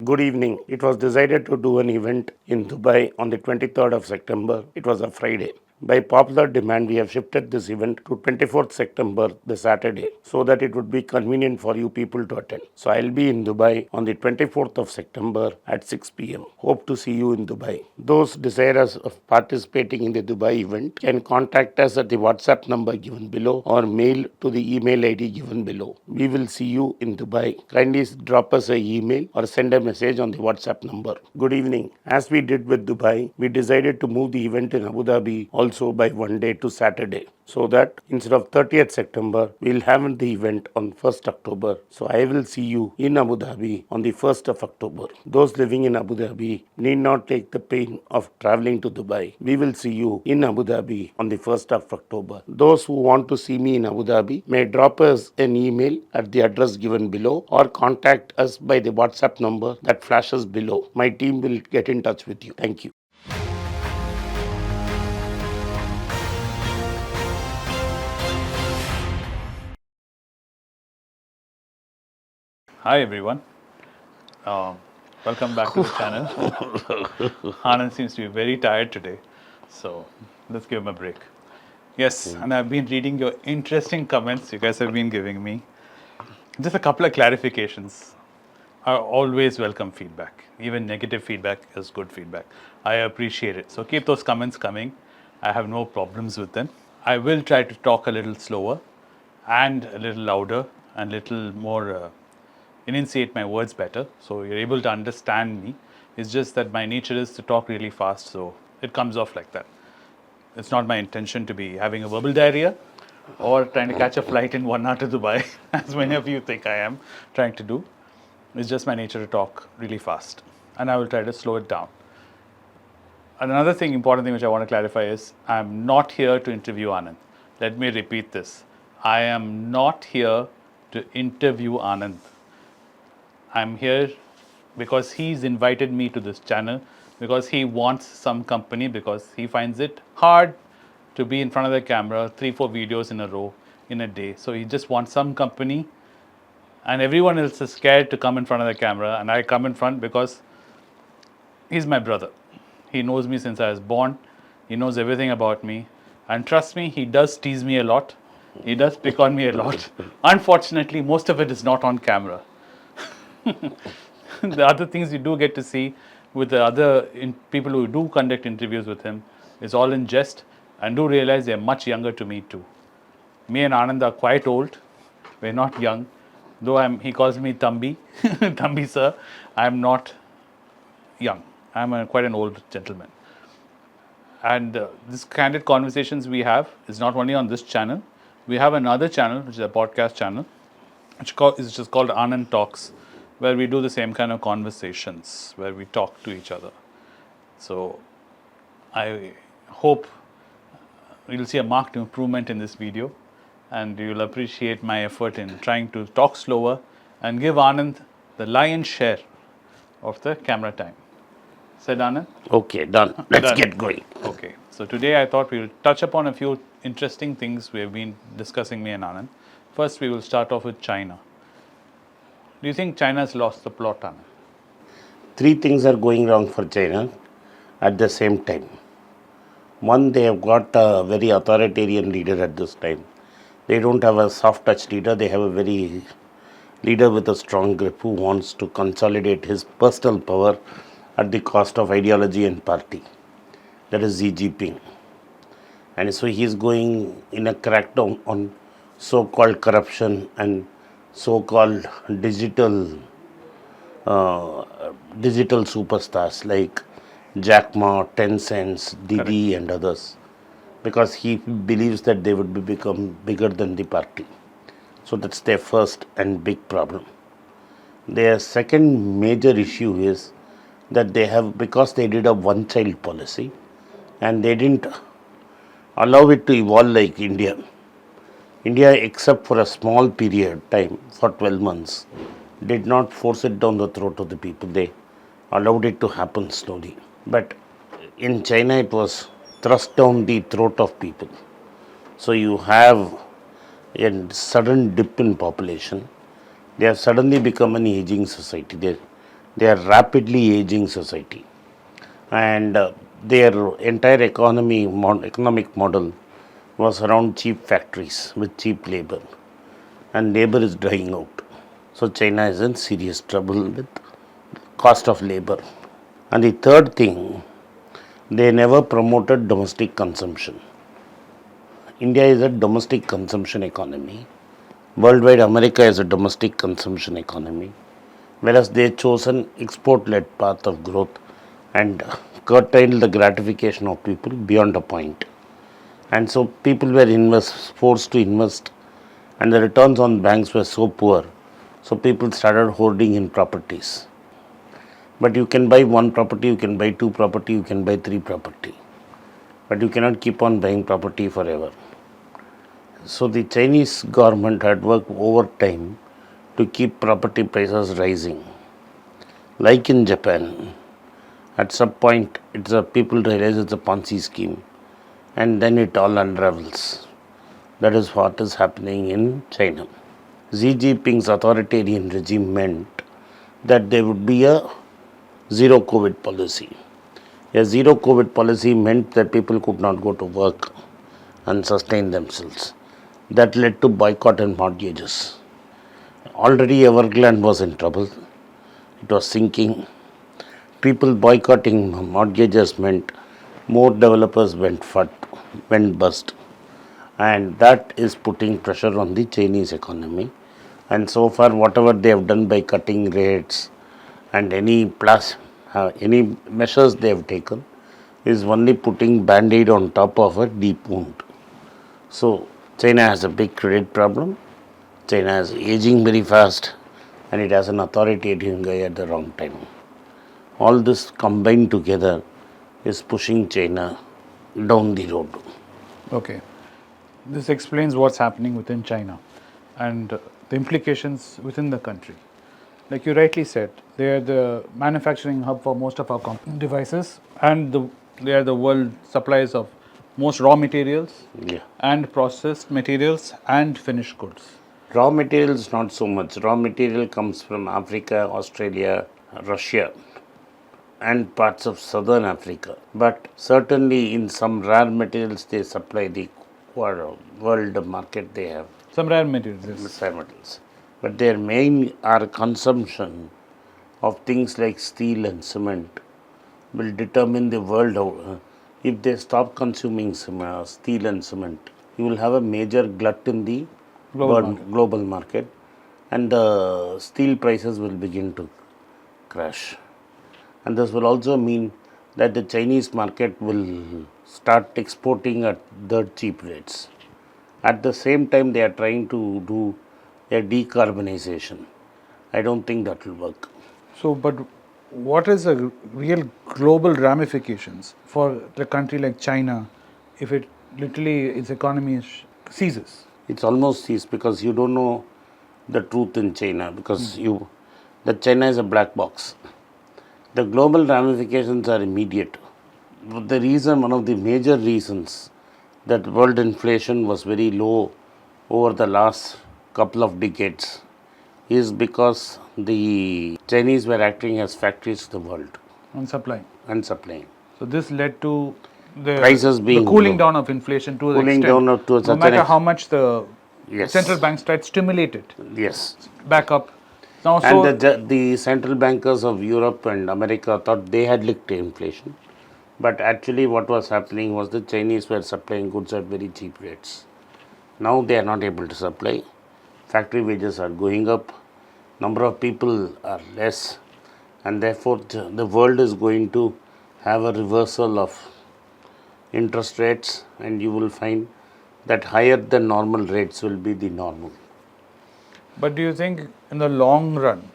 Good evening. It was decided to do an event in Dubai on the 23rd of September. It was a Friday. By popular demand, we have shifted this event to 24th September, the Saturday, so that it would be convenient for you people to attend. So I'll be in Dubai on the 24th of September at 6 p.m. Hope to see you in Dubai. Those desirous of participating in the Dubai event can contact us at the WhatsApp number given below or mail to the email ID given below. We will see you in Dubai. Kindly drop us an email or send a message on the WhatsApp number. Good evening. As we did with Dubai, we decided to move the event in Abu Dhabi also by one day to Saturday, so that instead of 30th September, we'll have the event on 1st October. So I will see you in Abu Dhabi on the 1st of October. Those living in Abu Dhabi need not take the pain of traveling to Dubai. We will see you in Abu Dhabi on the 1st of October. Those who want to see me in Abu Dhabi may drop us an email at the address given below or contact us by the WhatsApp number that flashes below. My team will get in touch with you. Thank you. Hi everyone, welcome back to the channel. Anand seems to be very tired today, so let's give him a break. Yes, and I've been reading your interesting comments you guys have been giving me. Just a couple of clarifications. I always welcome feedback. Even negative feedback is good feedback. I appreciate it. So keep those comments coming. I have no problems with them. I will try to talk a little slower and a little louder and a little more enunciate my words better, so you're able to understand me. It's just that my nature is to talk really fast, so it comes off like that. It's not my intention to be having a verbal diarrhea or trying to catch a flight in 1 hour to Dubai, as many of you think I am trying to do. It's just my nature to talk really fast, and I will try to slow it down. And another thing, important thing which I want to clarify is I'm not here to interview Anand. Let me repeat this. I am not here to interview Anand. I'm here because he's invited me to this channel, because he wants some company, because he finds it hard to be in front of the camera 3-4 videos in a row in a day. So he just wants some company, and everyone else is scared to come in front of the camera, and I come in front because he's my brother. He knows me since I was born. He knows everything about me, and trust me, he does tease me a lot. He does pick on me a lot. Unfortunately, most of it is not on camera. The other things you do get to see with the other people who do conduct interviews with him is all in jest, and do realize they're much younger to me too. Me and Anand are quite old. We're not young. Though he calls me Thambi, Thambi sir, I'm not young. I'm quite an old gentleman. And this candid conversations we have is not only on this channel. We have another channel, which is a podcast channel, which is just called Anand Talks, where we do the same kind of conversations, where we talk to each other. So I hope you'll see a marked improvement in this video, and you'll appreciate my effort in trying to talk slower and give Anand the lion's share of the camera time. Said Anand? Okay, done. Let's Done. get going. Okay, so today I thought we will touch upon a few interesting things we have been discussing, me and Anand. First, we will start off with China. Do you think China has lost the plot, Anand? Three things are going wrong for China at the same time. One, they have got a very authoritarian leader at this time. They don't have a soft touch leader, they have a very leader with a strong grip who wants to consolidate his personal power at the cost of ideology and party. That is Xi Jinping. And so he is going in a crackdown on so-called corruption and so-called digital superstars like Jack Ma, Tencent, Didi, and others, because he believes that they would become bigger than the party. So that's their first and big problem. Their second major issue is that they have, because they did a one-child policy and they didn't allow it to evolve like India. India, except for a small period time for 12 months, did not force it down the throat of the people. They allowed it to happen slowly. But in China, it was thrust down the throat of people. So you have a sudden dip in population. They have suddenly become an aging society. Their They are rapidly aging society, and their entire economic model was around cheap factories with cheap labor, and labor is drying out. So China is in serious trouble with cost of labor. And the third thing, they never promoted domestic consumption. India is a domestic consumption economy. Worldwide, America is a domestic consumption economy, whereas they chose an export-led path of growth and curtailed the gratification of people beyond a point. And so people were forced to invest, and the returns on banks were so poor. So people started hoarding in properties. But you can buy one property, you can buy two property, you can buy three property. But you cannot keep on buying property forever. So the Chinese government had worked overtime to keep property prices rising. Like in Japan, at some point people realize it's a Ponzi scheme, and then it all unravels. That is what is happening in China. Xi Jinping's authoritarian regime meant that there would be a zero COVID policy. A zero COVID policy meant that people could not go to work and sustain themselves. That led to boycott and mortgages. Already Evergrande was in trouble. It was sinking. People boycotting mortgages meant more developers went bust. And that is putting pressure on the Chinese economy. And so far, whatever they have done by cutting rates and any measures they have taken is only putting band-aid on top of a deep wound. So China has a big credit problem. China is aging very fast, and it has an authoritarian guy at the wrong time. All this combined together is pushing China down the road. Okay. This explains what's happening within China and the implications within the country. Like you rightly said, they are the manufacturing hub for most of our devices, and they are the world suppliers of most raw materials and processed materials and finished goods. Raw materials not so much. Raw material comes from Africa, Australia, Russia, and parts of southern Africa. But certainly in some rare materials they supply the world market they have. Some rare materials. Yes. Rare metals. But their main consumption of things like steel and cement will determine the world. If they stop consuming steel and cement, you will have a major glut in the global market, and the steel prices will begin to crash. And this will also mean that the Chinese market will start exporting at dirt cheap rates. At the same time, they are trying to do a decarbonization. I don't think that will work. So, but what is the real global ramifications for a country like China if it literally its economy ceases? It's almost ceased because you don't know the truth in China because that China is a black box. The global ramifications are immediate. One of the major reasons that world inflation was very low over the last couple of decades is because the Chinese were acting as factories to the world. And supplying. So this led to the prices being the cooling down of inflation to the extent. No matter how much the central banks tried to stimulate it. Yes. Back up. Now, and the central bankers of Europe and America thought they had licked inflation. But actually what was happening was the Chinese were supplying goods at very cheap rates. Now they are not able to supply. Factory wages are going up. Number of people are less. And therefore the world is going to have a reversal of interest rates, and you will find that higher than normal rates will be the normal. But do you think in the long run,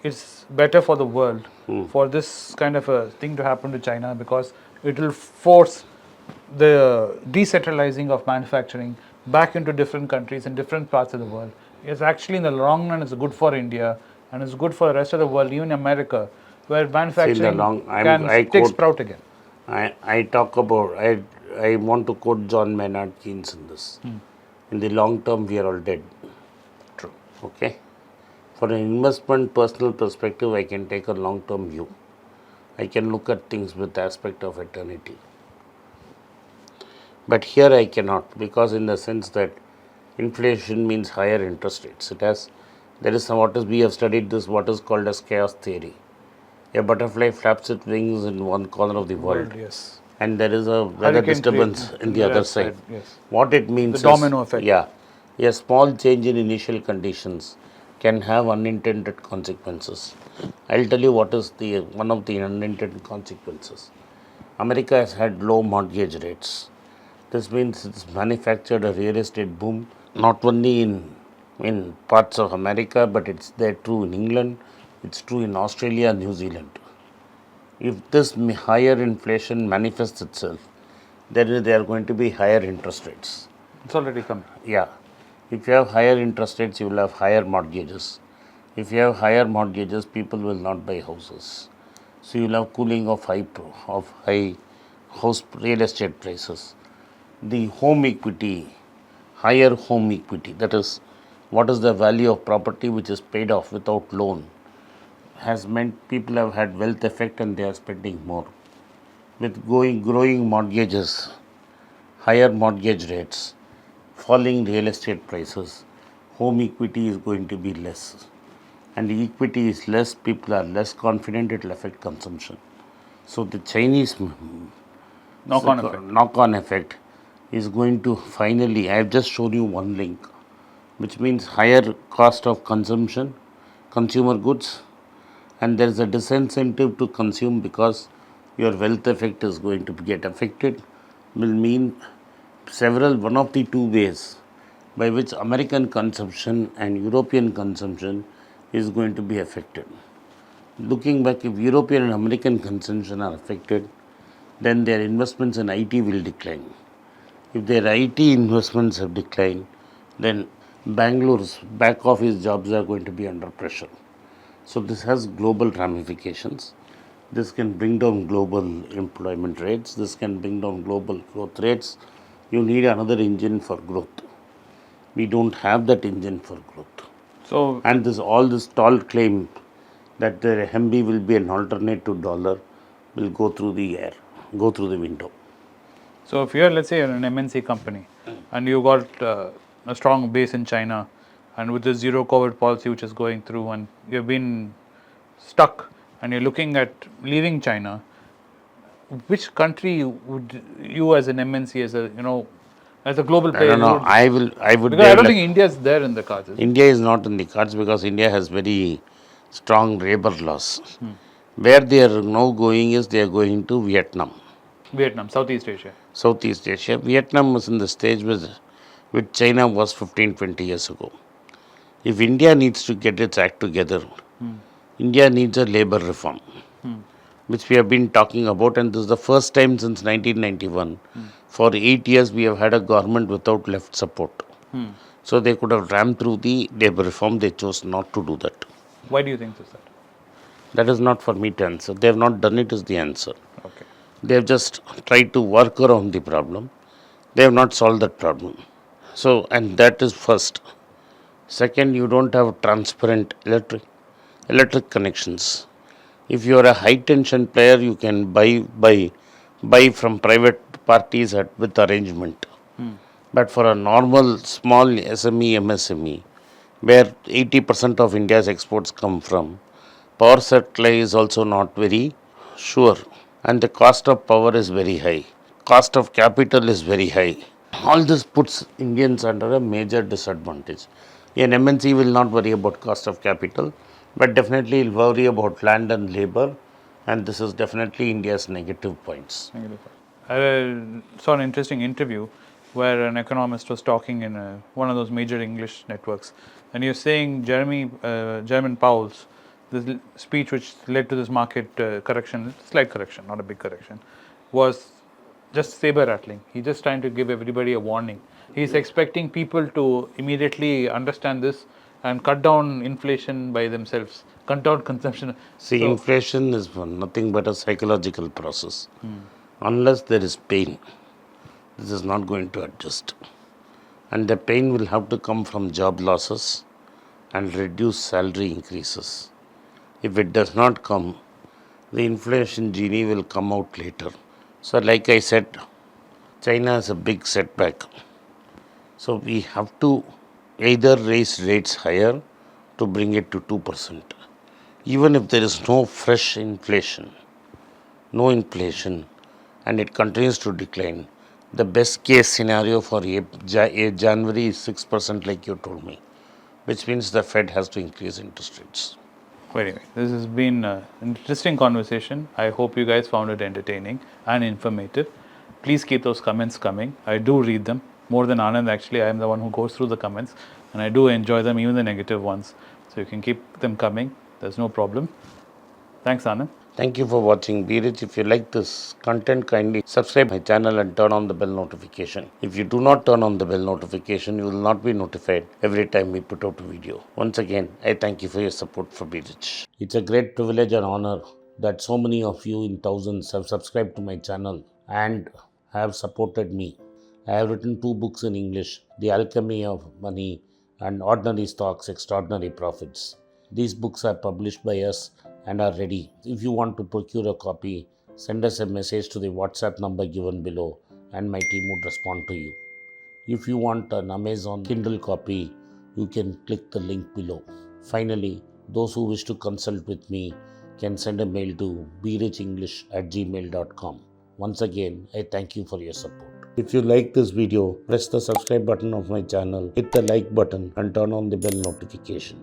it's better for the world for this kind of a thing to happen to China, because it will force the decentralizing of manufacturing back into different countries in different parts of the world? It's actually in the long run, it's good for India and it's good for the rest of the world, even America, where manufacturing can sprout again. I want to quote John Maynard Keynes in this. In the long term, we are all dead. True. Okay. For an investment personal perspective, I can take a long-term view. I can look at things with the aspect of eternity. But here I cannot, because in the sense that inflation means higher interest rates. There is some, we have studied this, what is called as chaos theory. A butterfly flaps its wings in one corner of the world, Yes. and there is a weather Hurricane disturbance in the other side. Yes. What it The means is, domino effect. yeah, a small change in initial conditions can have unintended consequences. I'll tell you what is the one of the unintended consequences. America has had low mortgage rates. This means it's manufactured a real estate boom, not only in parts of America, but it's there true in England, it's true in Australia and New Zealand. If this higher inflation manifests itself, then there are going to be higher interest rates. It's already coming. Yeah. If you have higher interest rates, you will have higher mortgages. If you have higher mortgages, people will not buy houses. So you will have cooling of high house real estate prices. The home equity, higher home equity, that is, what is the value of property which is paid off without loan, has meant people have had wealth effect and they are spending more. With growing mortgages, higher mortgage rates, falling real estate prices, home equity is going to be less. And the equity is less, people are less confident, it will affect consumption. So the Chinese knock-on effect is going to finally, I have just shown you one link, which means higher cost of consumption, consumer goods, and there is a disincentive to consume because your wealth effect is going to get affected, will mean one of the two ways by which American consumption and European consumption is going to be affected. Looking back, if European and American consumption are affected, then their investments in IT will decline. If their IT investments have declined, then Bangalore's back office jobs are going to be under pressure. So this has global ramifications. This can bring down global employment rates. This can bring down global growth rates. You need another engine for growth. We don't have that engine for growth. So, and all this tall claim that the RMB will be an alternate to dollar will go through the air, go through the window. So if you're, let's say, an MNC company and you got a strong base in China, and with the zero COVID policy which is going through, and you've been stuck, and you're looking at leaving China, which country would you, as an MNC, as a global player? I don't know. I would. Because I don't think India is there in the cards. India is not in the cards because India has very strong labor laws. Where they are now going is they are going to Vietnam. Southeast Asia. Southeast Asia. Vietnam was in the stage which China was 15-20 years ago. If India needs to get its act together, India needs a labor reform, which we have been talking about, and this is the first time since 1991. For 8 years, we have had a government without left support. So they could have rammed through the labor reform. They chose not to do that. Why do you think so, sir? That is not for me to answer. They have not done it is the answer. Okay. They have just tried to work around the problem. They have not solved that problem. So, and that is first. Second, you don't have transparent electric connections. If you are a high tension player, you can buy from private parties with arrangement. But for a normal small SME, MSME, where 80% of India's exports come from, power supply is also not very sure, and the cost of power is very high. Cost of capital is very high. All this puts Indians under a major disadvantage. An MNC will not worry about cost of capital, but definitely will worry about land and labor, and this is definitely India's negative points. I saw an interesting interview where an economist was talking in one of those major English networks, and he was saying Jerome Powell's this speech, which led to this market correction, slight correction, not a big correction, was just saber rattling. He's just trying to give everybody a warning. He's expecting people to immediately understand this and cut down inflation by themselves, cut down consumption. See, inflation is nothing but a psychological process. Unless there is pain, this is not going to adjust. And the pain will have to come from job losses, and reduce salary increases. If it does not come, the inflation genie will come out later. So, like I said, China is a big setback. So, we have to either raise rates higher to bring it to 2%. Even if there is no fresh inflation, and it continues to decline, the best case scenario for January is 6%, like you told me, which means the Fed has to increase interest rates. Well, anyway, this has been an interesting conversation. I hope you guys found it entertaining and informative. Please keep those comments coming. I do read them more than Anand. Actually, I am the one who goes through the comments, and I do enjoy them, even the negative ones. So you can keep them coming. There's no problem. Thanks, Anand. Thank you for watching. Be Rich. If you like this content, kindly subscribe my channel and turn on the bell notification. If you do not turn on the bell notification, you will not be notified every time we put out a video. Once again, I thank you for your support for Be Rich. It's a great privilege and honor that so many of you in thousands have subscribed to my channel and have supported me. I have written 2 books in English, The Alchemy of Money and Ordinary Stocks, Extraordinary Profits. These books are published by us and are ready. If you want to procure a copy, send us a message to the WhatsApp number given below and my team would respond to you. If you want an Amazon Kindle copy, you can click the link below. Finally, those who wish to consult with me can send a mail to berichenglish@gmail.com. Once again, I thank you for your support. If you like this video, press the subscribe button of my channel, hit the like button and turn on the bell notification.